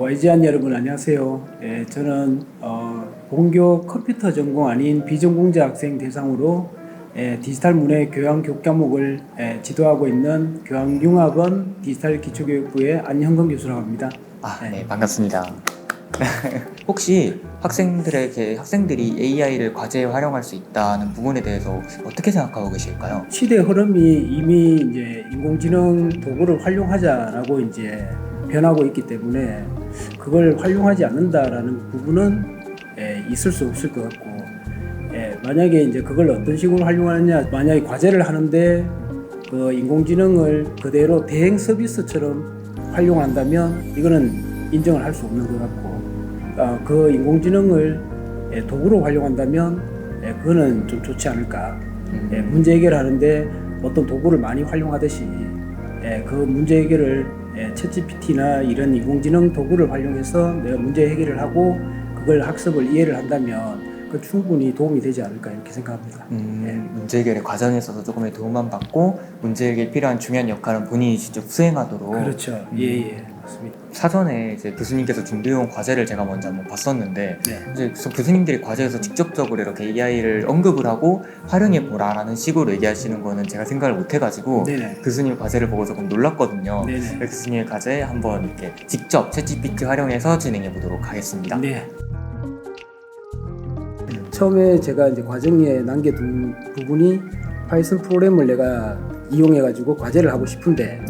YG한 여러분 안녕하세요. 저는 본교 컴퓨터 전공 아닌 비전공자 학생 대상으로 디지털 문해 교양 교과목을 지도하고 있는 교양융합원 디지털 기초교육부의 안형건 교수라고 합니다. 네, 반갑습니다. 혹시 학생들이 AI를 과제에 활용할 수 있다는 부분에 대해서 어떻게 생각하고 계실까요? 시대 흐름이 이미 이제 인공지능 도구를 활용하자라고 이제 변하고 있기 때문에 그걸 활용하지 않는다라는 부분은 있을 수 없을 것 같고, 만약에 이제 그걸 어떤 식으로 활용하느냐, 만약에 과제를 하는데 그 인공지능을 그대로 대행 서비스처럼 활용한다면 이거는 인정을 할 수 없는 것 같고, 그 인공지능을 도구로 활용한다면 그거는 좀 좋지 않을까. 문제 해결하는데 어떤 도구를 많이 활용하듯이 그 문제 해결을 챗GPT나 이런 인공지능 도구를 활용해서 내가 문제 해결을 하고 그걸 학습을 이해를 한다면 그 충분히 도움이 되지 않을까 이렇게 생각합니다. 문제 해결의 과정에 있어서 조금의 도움만 받고 문제 해결에 필요한 중요한 역할은 본인이 직접 수행하도록. 그렇죠. 예, 맞습니다. 사전에 이제 교수님께서 준비해온 과제를 제가 먼저 한번 봤었는데, 이제 교수님들이 과제에서 직접적으로 이렇게 AI를 언급을 하고 활용해 보라라는 식으로 얘기하시는 거는 제가 생각을 못 해가지고 교수님 과제를 보고 조금 놀랐거든요. 교수님의 과제 한번 이렇게 직접 챗GPT 활용해서 진행해 보도록 하겠습니다. 네. 처음에 제가 이제 과정에 남겨둔 부분이 파이썬 프로그램을 내가 이용해가지고 과제를 하고 싶은데,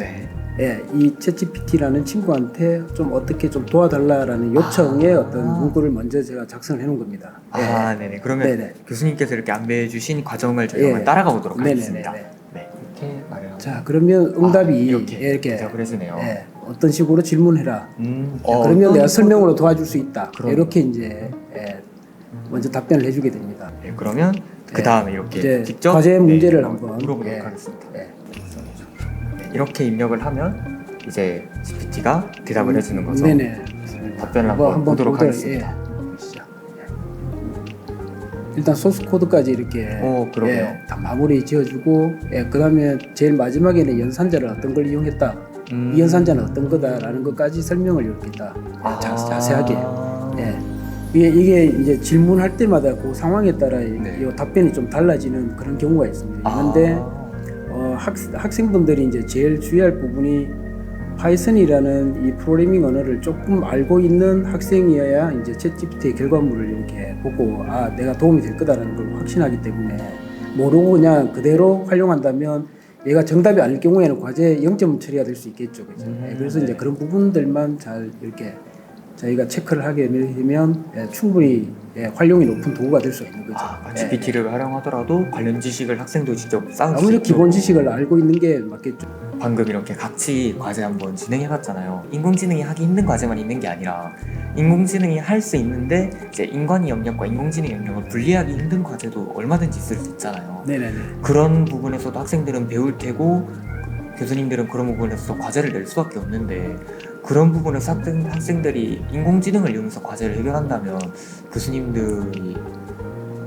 이 챗GPT라는 친구한테 좀 어떻게 좀 도와달라라는 요청의 어떤 문구를 먼저 제가 작성을 해놓은 겁니다. 네네. 그러면 교수님께서 이렇게 안내해 주신 과정을 저희가 한번 따라가 보도록 하겠습니다. 이렇게 말을 하고. 자, 그러면 응답이 이렇게 대답을 해주네요. 어떤 식으로 질문해라. 그러면 내가 설명으로 도와줄 수 있다. 이렇게 이제 먼저 답변을 해주게 됩니다. 그러면 그 다음에 이렇게 직접 과제 문제를 한번 물어보도록 하겠습니다. 이렇게 입력을 하면 이제 GPT가 대답을 해주는 거죠. 답변을 한번 보도록 하겠습니다. 일단 소스 코드까지 이렇게 다 마무리 지어주고, 그 다음에 제일 마지막에는 연산자를 어떤 걸 이용했다, 이 연산자는 어떤 거다라는 것까지 설명을 이렇게 다 자세하게. 이게 이제 질문할 때마다 그 상황에 따라 이 답변이 좀 달라지는 그런 경우가 있습니다. 그런데 학생분들이 이제 제일 주의할 부분이 파이썬이라는 이 프로그래밍 언어를 조금 알고 있는 학생이어야 이제 챗GPT의 결과물을 이렇게 보고 내가 도움이 될 거다라는 걸 확신하기 때문에, 모르고 그냥 그대로 활용한다면 얘가 정답이 아닐 경우에는 과제 0점 처리가 될 수 있겠죠. 그래서 이제 그런 부분들만 잘 이렇게 저희가 체크를 하게 되면 충분히 활용이 높은 도구가 될 수 있는 거죠. GPT를 활용하더라도 관련 지식을 학생도 직접 쌓을 수 있죠. 아무래도 기본 지식을 알고 있는 게 맞겠죠. 방금 이렇게 같이 과제 한번 진행해봤잖아요. 인공지능이 하기 힘든 과제만 있는 게 아니라 인공지능이 할 수 있는데 이제 인간의 영역과 인공지능의 영역을 분리하기 힘든 과제도 얼마든지 있을 수 있잖아요. 그런 부분에서도 학생들은 배울 테고 교수님들은 그런 부분에서 과제를 낼 수밖에 없는데, 그런 부분에서 학생들이 인공지능을 이용해서 과제를 해결한다면 교수님들이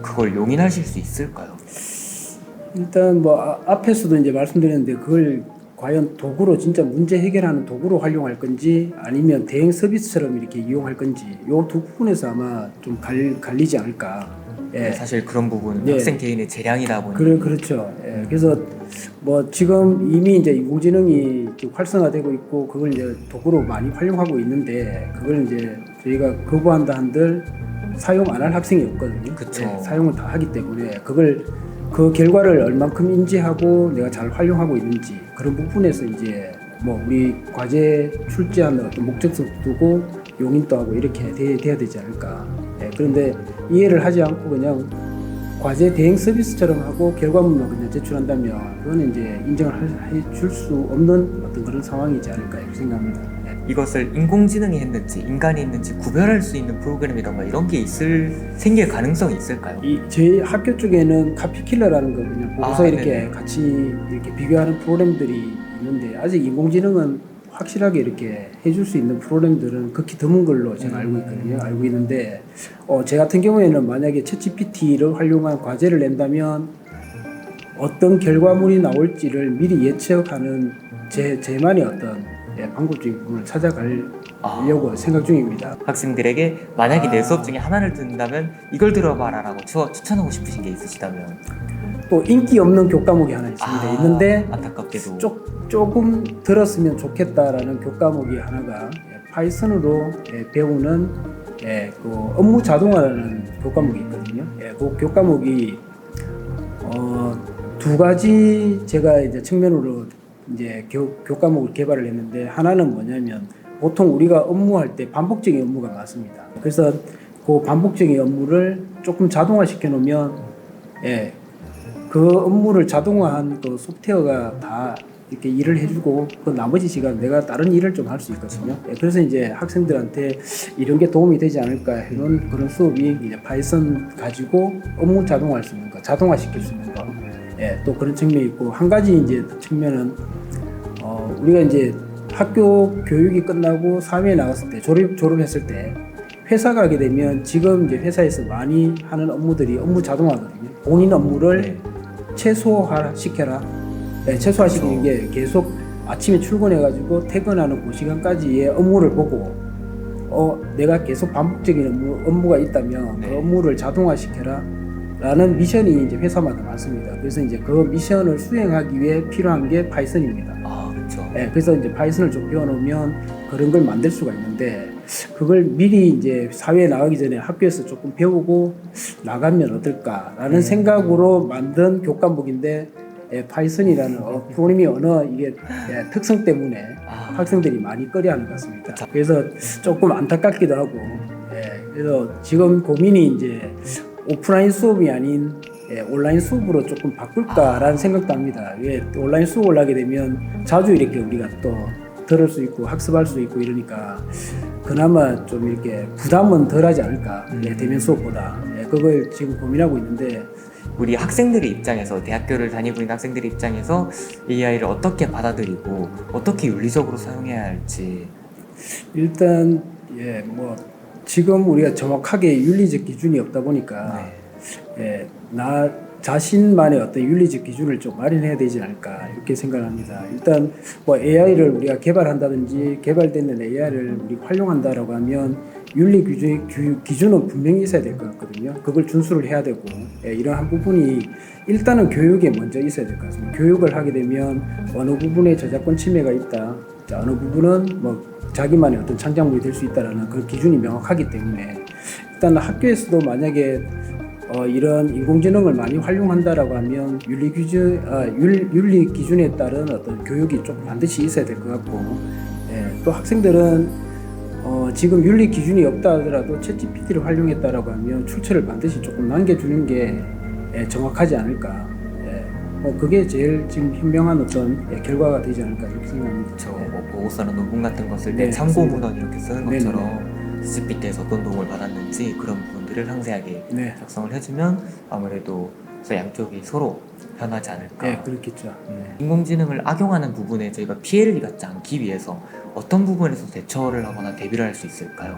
그걸 용인하실 수 있을까요? 일단 앞에서도 이제 말씀드렸는데, 그걸 과연 도구로 진짜 문제 해결하는 도구로 활용할 건지 아니면 대행 서비스처럼 이렇게 이용할 건지, 요 두 부분에서 아마 좀 갈리지 않을까. 사실 그런 부분은 학생 개인의 재량이다 보니. 그렇죠. 그래서 지금 이미 이제 인공지능이 활성화되고 있고 그걸 이제 도구로 많이 활용하고 있는데, 그걸 이제 저희가 거부한다 한들 사용 안 할 학생이 없거든요. 사용을 다 하기 때문에 그 결과를 얼만큼 인지하고 내가 잘 활용하고 있는지, 그런 부분에서 이제 우리 과제 출제하는 어떤 목적성도 두고 용인도 하고 이렇게 돼야 되지 않을까. 그런데 이해를 하지 않고 그냥 과제 대행 서비스처럼 하고 결과물만 그냥 제출한다면 그거는 이제 인정을 해줄 수 없는 어떤 그런 상황이지 않을까 이렇게 생각합니다. 이것을 인공지능이 했는지 인간이 했는지 구별할 수 있는 프로그램이던가 이런 게 생길 가능성이 있을까요? 저희 학교 쪽에는 카피킬러라는 거 그냥 보고서 이렇게 같이 이렇게 비교하는 프로그램들이 있는데, 아직 인공지능은 확실하게 이렇게 해줄 수 있는 프로그램들은 극히 드문 걸로 제가 알고 있거든요. 알고 있는데, 제 같은 경우에는 만약에 챗GPT를 활용한 과제를 낸다면 어떤 결과물이 나올지를 미리 예측하는 제만의 어떤 방법적인 부분을 찾아갈 하려고 생각 중입니다. 학생들에게 만약에 내 수업 중에 하나를 듣는다면 이걸 들어봐라라고 추천하고 싶으신 게 있으시다면? 또 인기 없는 교과목이 하나 있습니다. 있는데 안타깝게도 조금 들었으면 좋겠다라는 교과목이 하나가 파이썬으로 배우는 그 업무 자동화라는 교과목이 있거든요. 그 교과목이 두 가지 제가 이제 측면으로 이제 교과목을 개발을 했는데, 하나는 뭐냐면 보통 우리가 업무할 때 반복적인 업무가 많습니다. 그래서 그 반복적인 업무를 조금 자동화시켜 놓으면 그 업무를 자동화한 그 소프트웨어가 다 이렇게 일을 해주고 그 나머지 시간 내가 다른 일을 좀 할 수 있거든요. 그래서 이제 학생들한테 이런 게 도움이 되지 않을까 이런 그런 수업이 이제 파이썬 가지고 업무 자동화할 수 있는 거, 자동화시킬 수 있는 거, 또 그런 측면이 있고, 한 가지 이제 측면은 우리가 이제 학교 교육이 끝나고 사회에 나갔을 때 졸업했을 때 회사 가게 되면 지금 이제 회사에서 많이 하는 업무들이 업무 자동화거든요. 본인 업무를 최소화시켜라. 최소화시키는 게 계속 아침에 출근해가지고 퇴근하는 그 시간까지의 업무를 보고 내가 계속 반복적인 업무가 있다면 그 업무를 자동화시켜라 라는 미션이 이제 회사마다 많습니다. 그래서 이제 그 미션을 수행하기 위해 필요한 게 파이썬입니다. 그렇죠. 그래서 이제 파이썬을 좀 배워놓으면 그런 걸 만들 수가 있는데, 그걸 미리 이제 사회에 나가기 전에 학교에서 조금 배우고 나가면 어떨까라는 생각으로 만든 교과목인데, 파이썬이라는 프로그래밍 언어 이게 특성 때문에 학생들이 많이 꺼려하는 것 같습니다. 그래서 조금 안타깝기도 하고, 그래서 지금 고민이 이제 오프라인 수업이 아닌 온라인 수업으로 조금 바꿀까라는 생각도 합니다. 온라인 수업을 하게 되면 자주 이렇게 우리가 또 들을 수 있고 학습할 수 있고 이러니까 그나마 좀 이렇게 부담은 덜하지 않을까, 대면 수업보다. 그걸 지금 고민하고 있는데, 우리 학생들의 입장에서, 대학교를 다니고 있는 학생들의 입장에서 AI를 어떻게 받아들이고 어떻게 윤리적으로 사용해야 할지. 일단 뭐 지금 우리가 정확하게 윤리적 기준이 없다 보니까 나 자신만의 어떤 윤리적 기준을 좀 마련해야 되지 않을까 이렇게 생각합니다. 일단 뭐 AI를 우리가 개발한다든지 개발되는 AI를 우리 활용한다라고 하면 윤리 기준은 분명히 있어야 될 것 같거든요. 그걸 준수를 해야 되고, 이러한 부분이 일단은 교육에 먼저 있어야 될 것 같습니다. 교육을 하게 되면 어느 부분에 저작권 침해가 있다, 어느 부분은 뭐 자기만의 어떤 창작물이 될 수 있다라는 그 기준이 명확하기 때문에, 일단 학교에서도 만약에 이런 인공지능을 많이 활용한다라고 하면 윤리 기준에 따른 어떤 교육이 좀 반드시 있어야 될 것 같고, 또 학생들은 지금 윤리 기준이 없다 하더라도 챗GPT를 활용했다라고 하면 출처를 반드시 조금 남겨주는 게 정확하지 않을까. 그게 제일 지금 현명한 어떤 결과가 되지 않을까 이렇게 생각합니다. 뭐 보고서나 논문 같은 거 쓸 때 참고 문헌 이렇게 쓰는 것처럼 챗GPT에서 어떤 도움을 받았는지 그런 부분들을 상세하게 작성을 해주면 아무래도 양쪽이 서로 변하지 않을까. 그렇겠죠. 인공지능을 악용하는 부분에 저희가 피해를 입지 않기 위해서 어떤 부분에서 대처를 하거나 대비를 할 수 있을까요?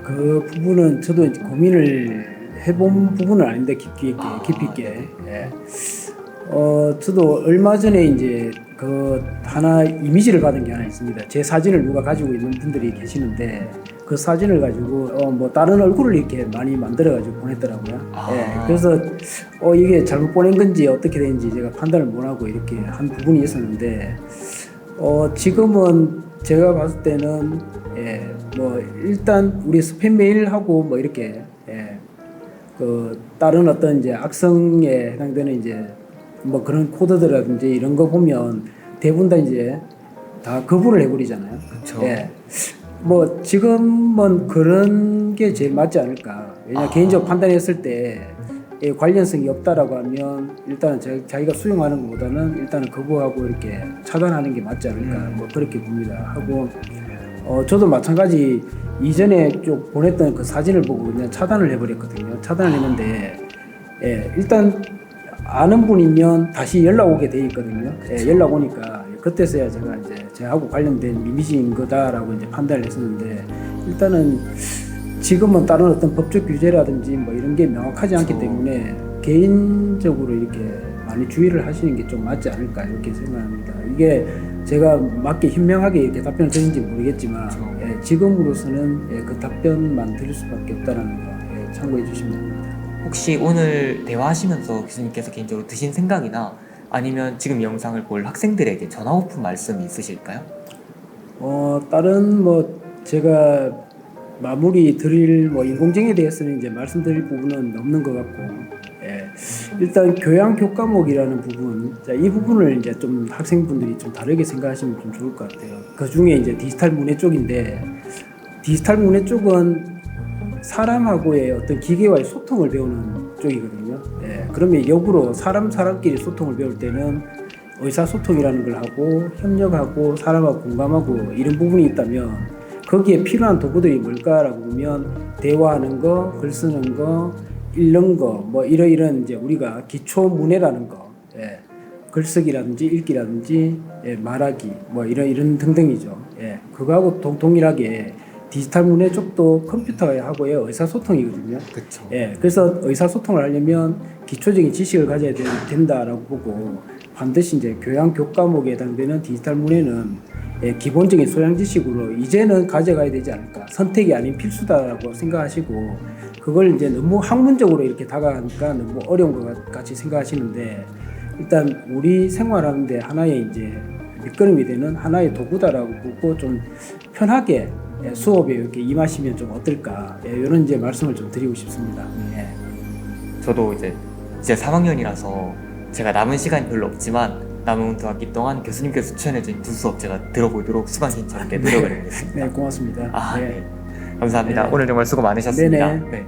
그 부분은 저도 고민을 해본 부분은 아닌데 깊이 있게. 저도 얼마 전에 이제 그 하나 이미지를 받은 게 하나 있습니다. 제 사진을 누가 가지고 있는 분들이 계시는데, 그 사진을 가지고 뭐 다른 얼굴을 이렇게 많이 만들어 가지고 보냈더라고요. 그래서 이게 잘못 보낸 건지 어떻게 된지 제가 판단을 못 하고 이렇게 한 부분이 있었는데, 지금은 제가 봤을 때는 뭐 일단 우리 스팸 메일하고 뭐 이렇게 그 다른 어떤 이제 악성에 해당되는 이제 뭐 그런 코드들이라든지 이런 거 보면 대부분 다 이제 다 거부를 해버리잖아요. 그렇죠. 뭐 지금은 그런 게 제일 맞지 않을까. 왜냐 개인적 판단했을 때 관련성이 없다라고 하면 일단은 자기가 수용하는 것보다는 일단은 거부하고 이렇게 차단하는 게 맞지 않을까. 뭐 그렇게 봅니다. 하고 저도 마찬가지 이전에 쭉 보냈던 그 사진을 보고 그냥 차단을 해버렸거든요. 차단을 했는데 일단 아는 분이면 다시 연락 오게 돼 있거든요. 연락 오니까 그때서야 제가 이제 저하고 관련된 이미지인 거다라고 이제 판단을 했었는데, 일단은 지금은 다른 어떤 법적 규제라든지 뭐 이런 게 명확하지 않기 때문에 개인적으로 이렇게 많이 주의를 하시는 게 좀 맞지 않을까 이렇게 생각합니다. 이게 제가 맞게 현명하게 이렇게 답변을 드린지 모르겠지만 그렇죠. 예, 지금으로서는 예, 그 답변만 드릴 수밖에 없다는 거 예, 참고해 주시면 됩니다. 혹시 오늘 대화하시면서 교수님께서 개인적으로 드신 생각이나 아니면 지금 영상을 볼 학생들에게 전하고 싶은 말씀이 있으실까요? 다른 뭐 제가 마무리 드릴 뭐 인공지능에 대해서는 이제 말씀드릴 부분은 없는 것 같고, 예. 일단 교양 교과목이라는 부분, 자, 이 부분을 이제 좀 학생분들이 좀 다르게 생각하시면 좀 좋을 것 같아요. 그 중에 이제 디지털 문해 쪽인데, 디지털 문해 쪽은 사람하고의 어떤 기계와의 소통을 배우는 쪽이거든요. 예. 그러면 역으로 사람끼리 소통을 배울 때는 의사소통이라는 걸 하고 협력하고 사람하고 공감하고 이런 부분이 있다면 거기에 필요한 도구들이 뭘까라고 보면 대화하는 거, 글 쓰는 거, 읽는 거, 뭐 이런 이제 우리가 기초 문해라는 거, 예. 글쓰기라든지 읽기라든지 예, 말하기, 뭐 이런 등등이죠. 예. 그거하고 동일하게 디지털 문해 쪽도 컴퓨터하고의 의사소통이거든요. 그렇죠. 예. 그래서 의사소통을 하려면 기초적인 지식을 가져야 된다라고 보고 반드시 이제 교양 교과목에 해당되는 디지털 문해는 예, 기본적인 소양 지식으로 이제는 가져가야 되지 않을까. 선택이 아닌 필수다라고 생각하시고 그걸 이제 너무 학문적으로 이렇게 다가가니까 너무 어려운 것 같이 생각하시는데 일단 우리 생활하는데 하나의 이제 밑거름이 되는 하나의 도구다라고 보고 좀 편하게 예, 수업에 이렇게 임하시면 좀 어떨까. 예, 이런 이제 말씀을 좀 드리고 싶습니다. 예. 저도 이제 3학년이라서 제가 남은 시간이 별로 없지만 남은 두 학기 동안 교수님께서 추천해준 두 수업 제가 들어보도록 수강 신청께 노력을 하겠습니다. 네, 고맙습니다. 아, 네. 네. 감사합니다. 네. 오늘 정말 수고 많으셨습니다. 네네. 네.